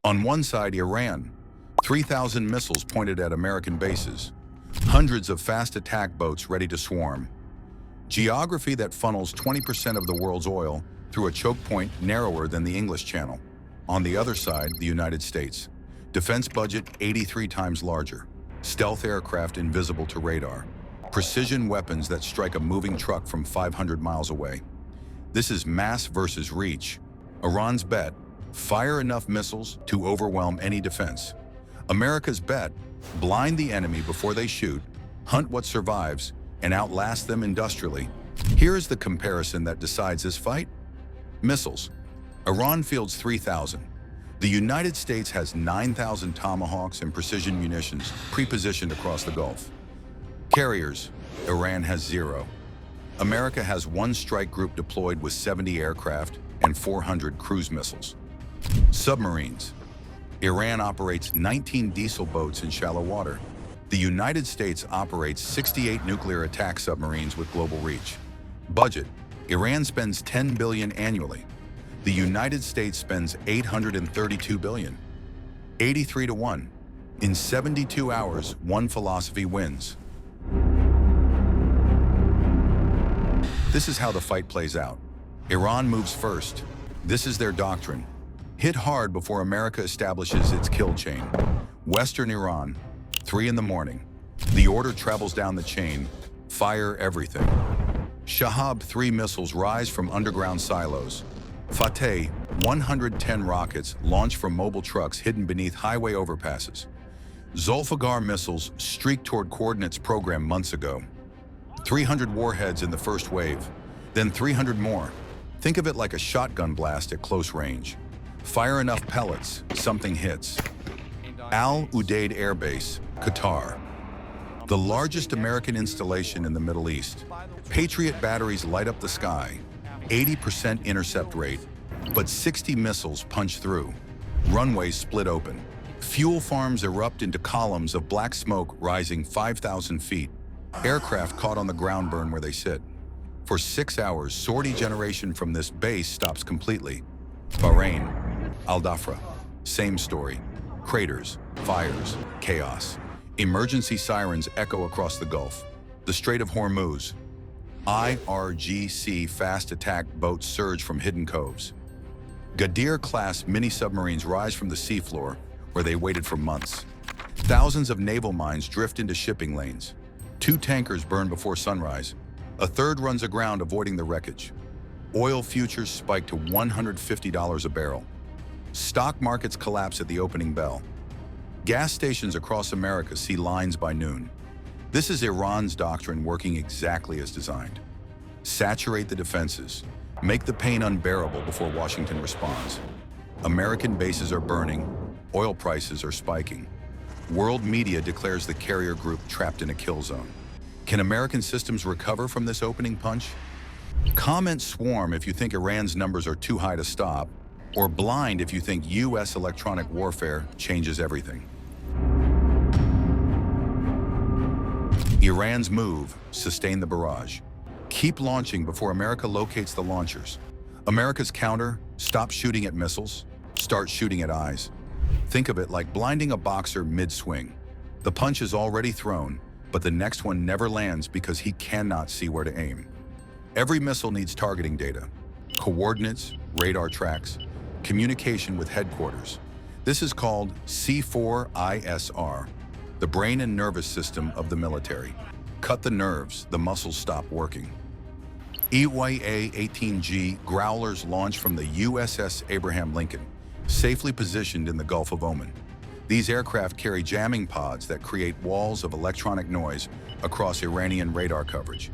On one side, Iran, 3,000 missiles pointed at American bases, hundreds of fast attack boats ready to swarm. Geography that funnels 20% of the world's oil through a choke point narrower than the English Channel. On the other side, the United States. Defense budget 83 times larger. Stealth aircraft invisible to radar. Precision weapons that strike a moving truck from 500 miles away. This is mass versus reach. Iran's bet, fire enough missiles to overwhelm any defense. America's bet, blind the enemy before they shoot, hunt what survives, and outlast them industrially. Here is the comparison that decides this fight. Missiles. Iran fields 3,000. The United States has 9,000 Tomahawks and precision munitions pre-positioned across the Gulf. Carriers. Iran has 0. America has 1 strike group deployed with 70 aircraft and 400 cruise missiles. Submarines. Iran operates 19 diesel boats in shallow water. The United States operates 68 nuclear attack submarines with global reach. Budget. Iran spends $10 billion annually. The United States spends $832 billion. 83 to 1. In 72 hours, one philosophy wins. This is how the fight plays out. Iran moves first. This is their doctrine. Hit hard before America establishes its kill chain. Western Iran, 3 in the morning. The order travels down the chain. Fire everything. Shahab 3 missiles rise from underground silos. Fateh, 110 rockets launch from mobile trucks hidden beneath highway overpasses. Zulfiqar missiles streak toward coordinates programmed months ago. 300 warheads in the first wave, then 300 more. Think of it like a shotgun blast at close range. Fire enough pellets, something hits. Al Udeid Air Base, Qatar. The largest American installation in the Middle East. Patriot batteries light up the sky. 80% intercept rate, but 60 missiles punch through. Runways split open. Fuel farms erupt into columns of black smoke rising 5,000 feet. Aircraft caught on the ground burn where they sit. For 6 hours, sortie generation from this base stops completely. Bahrain, Al Dhafra, same story. Craters, fires, chaos. Emergency sirens echo across the Gulf. The Strait of Hormuz. IRGC fast attack boats surge from hidden coves. Ghadir-class mini-submarines rise from the seafloor, where they waited for months. Thousands of naval mines drift into shipping lanes. 2 tankers burn before sunrise. A third runs aground, avoiding the wreckage. Oil futures spike to $150 a barrel. Stock markets collapse at the opening bell. Gas stations across America see lines by noon. This is Iran's doctrine working exactly as designed. Saturate the defenses. Make the pain unbearable before Washington responds. American bases are burning. Oil prices are spiking. World media declares the carrier group trapped in a kill zone. Can American systems recover from this opening punch? Comment swarm if you think Iran's numbers are too high to stop, or blind if you think U.S. electronic warfare changes everything. Iran's move, sustain the barrage. Keep launching before America locates the launchers. America's counter, stop shooting at missiles, start shooting at eyes. Think of it like blinding a boxer mid-swing. The punch is already thrown, but the next one never lands because he cannot see where to aim. Every missile needs targeting data, coordinates, radar tracks, communication with headquarters. This is called C4ISR, the brain and nervous system of the military. Cut the nerves, the muscles stop working. EYA-18G Growlers launch from the USS Abraham Lincoln, safely positioned in the Gulf of Oman. These aircraft carry jamming pods that create walls of electronic noise across Iranian radar coverage.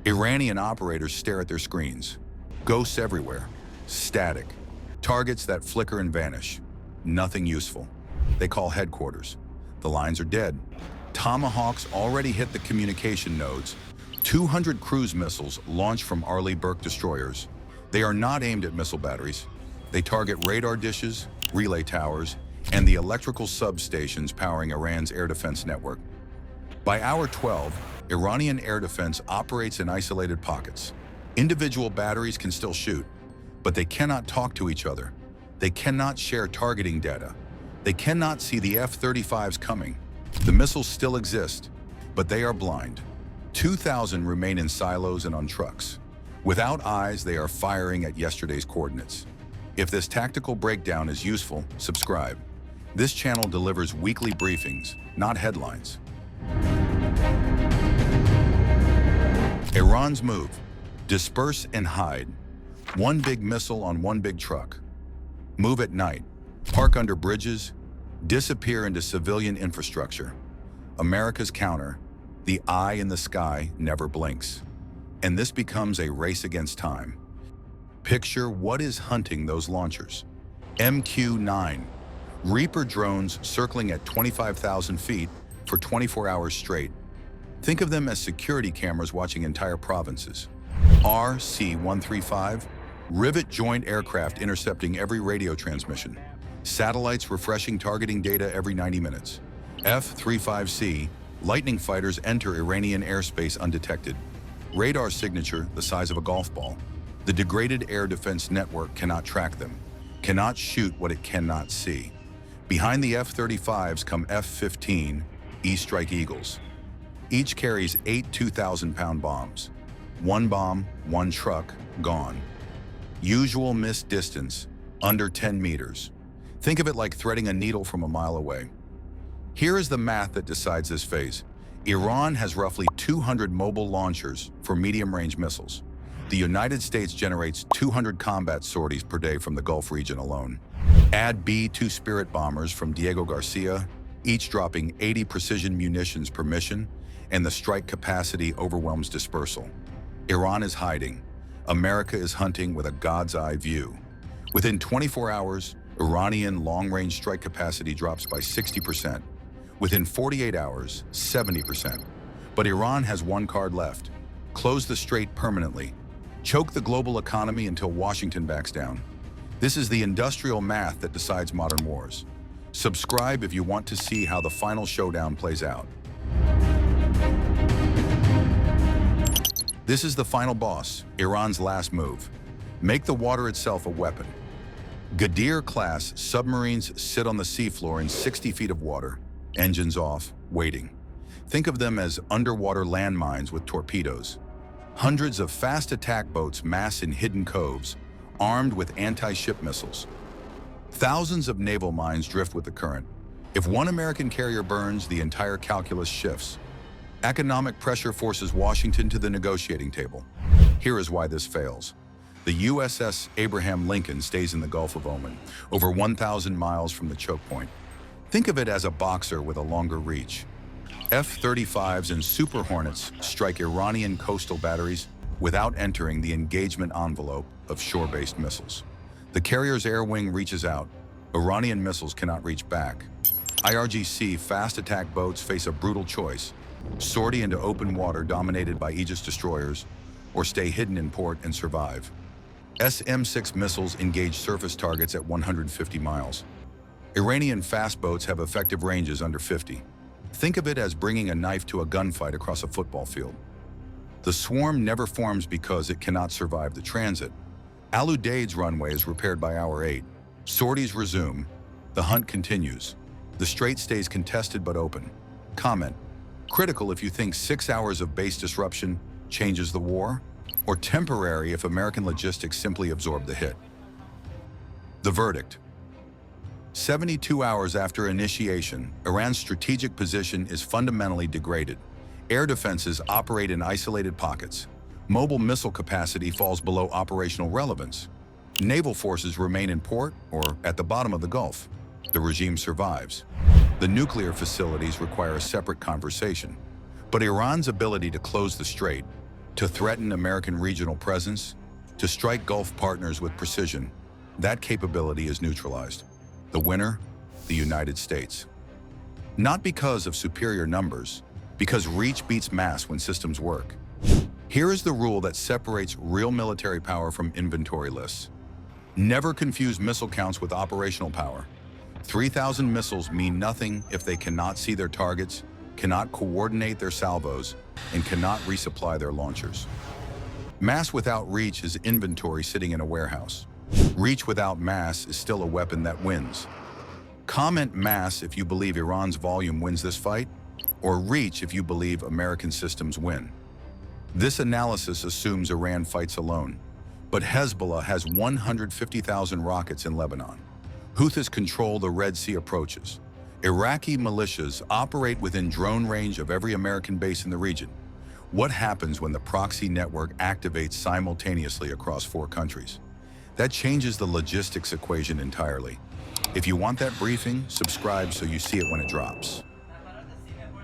Iranian operators stare at their screens. Ghosts everywhere. Static. Targets that flicker and vanish. Nothing useful. They call headquarters. The lines are dead. Tomahawks already hit the communication nodes. 200 cruise missiles launch from Arleigh Burke destroyers. They are not aimed at missile batteries. They target radar dishes, relay towers, and the electrical substations powering Iran's air defense network. By hour 12, Iranian air defense operates in isolated pockets. Individual batteries can still shoot, but they cannot talk to each other. They cannot share targeting data. They cannot see the F-35s coming. The missiles still exist, but they are blind. 2,000 remain in silos and on trucks. Without eyes, they are firing at yesterday's coordinates. If this tactical breakdown is useful, subscribe. This channel delivers weekly briefings, not headlines. Iran's move: disperse and hide. One big missile on one big truck. Move at night, park under bridges, disappear into civilian infrastructure. America's counter: the eye in the sky never blinks. And this becomes a race against time. Picture what is hunting those launchers. MQ-9, Reaper drones circling at 25,000 feet for 24 hours straight. Think of them as security cameras watching entire provinces. RC-135, rivet joint aircraft intercepting every radio transmission. Satellites refreshing targeting data every 90 minutes. F-35C, Lightning fighters enter Iranian airspace undetected. Radar signature the size of a golf ball. The degraded air defense network cannot track them, cannot shoot what it cannot see. Behind the F-35s come F-15 E-Strike Eagles. Each carries 8 2,000-pound bombs. One bomb, one truck, gone. Usual missed distance, under 10 meters. Think of it like threading a needle from a mile away. Here is the math that decides this phase. Iran has roughly 200 mobile launchers for medium-range missiles. The United States generates 200 combat sorties per day from the Gulf region alone. Add B-2 Spirit bombers from Diego Garcia, each dropping 80 precision munitions per mission, and the strike capacity overwhelms dispersal. Iran is hiding. America is hunting with a God's eye view. Within 24 hours, Iranian long-range strike capacity drops by 60%. Within 48 hours, 70%. But Iran has one card left: close the strait permanently. Choke the global economy until Washington backs down. This is the industrial math that decides modern wars. Subscribe if you want to see how the final showdown plays out. This is the final boss, Iran's last move. Make the water itself a weapon. Ghadir-class submarines sit on the seafloor in 60 feet of water, engines off, waiting. Think of them as underwater landmines with torpedoes. Hundreds of fast attack boats mass in hidden coves, armed with anti-ship missiles. Thousands of naval mines drift with the current. If one American carrier burns, the entire calculus shifts. Economic pressure forces Washington to the negotiating table. Here is why this fails. The USS Abraham Lincoln stays in the Gulf of Oman, over 1,000 miles from the choke point. Think of it as a boxer with a longer reach. F-35s and Super Hornets strike Iranian coastal batteries without entering the engagement envelope of shore-based missiles. The carrier's air wing reaches out. Iranian missiles cannot reach back. IRGC fast attack boats face a brutal choice: sortie into open water dominated by Aegis destroyers, or stay hidden in port and survive. SM-6 missiles engage surface targets at 150 miles. Iranian fast boats have effective ranges under 50. Think of it as bringing a knife to a gunfight across a football field. The swarm never forms because it cannot survive the transit. Udeid's runway is repaired by hour 8. Sorties resume. The hunt continues. The strait stays contested but open. Comment: critical if you think 6 hours of base disruption changes the war, or temporary if American logistics simply absorb the hit. The verdict: 72 hours after initiation, Iran's strategic position is fundamentally degraded. Air defenses operate in isolated pockets. Mobile missile capacity falls below operational relevance. Naval forces remain in port or at the bottom of the Gulf. The regime survives. The nuclear facilities require a separate conversation. But Iran's ability to close the strait, to threaten American regional presence, to strike Gulf partners with precision, that capability is neutralized. The winner, the United States. Not because of superior numbers, because reach beats mass when systems work. Here is the rule that separates real military power from inventory lists. Never confuse missile counts with operational power. 3,000 missiles mean nothing if they cannot see their targets, cannot coordinate their salvos, and cannot resupply their launchers. Mass without reach is inventory sitting in a warehouse. Reach without mass is still a weapon that wins. Comment mass if you believe Iran's volume wins this fight, or reach if you believe American systems win. This analysis assumes Iran fights alone, but Hezbollah has 150,000 rockets in Lebanon. Houthis control the Red Sea approaches. Iraqi militias operate within drone range of every American base in the region. What happens when the proxy network activates simultaneously across 4 countries? That changes the logistics equation entirely. If you want that briefing, subscribe so you see it when it drops.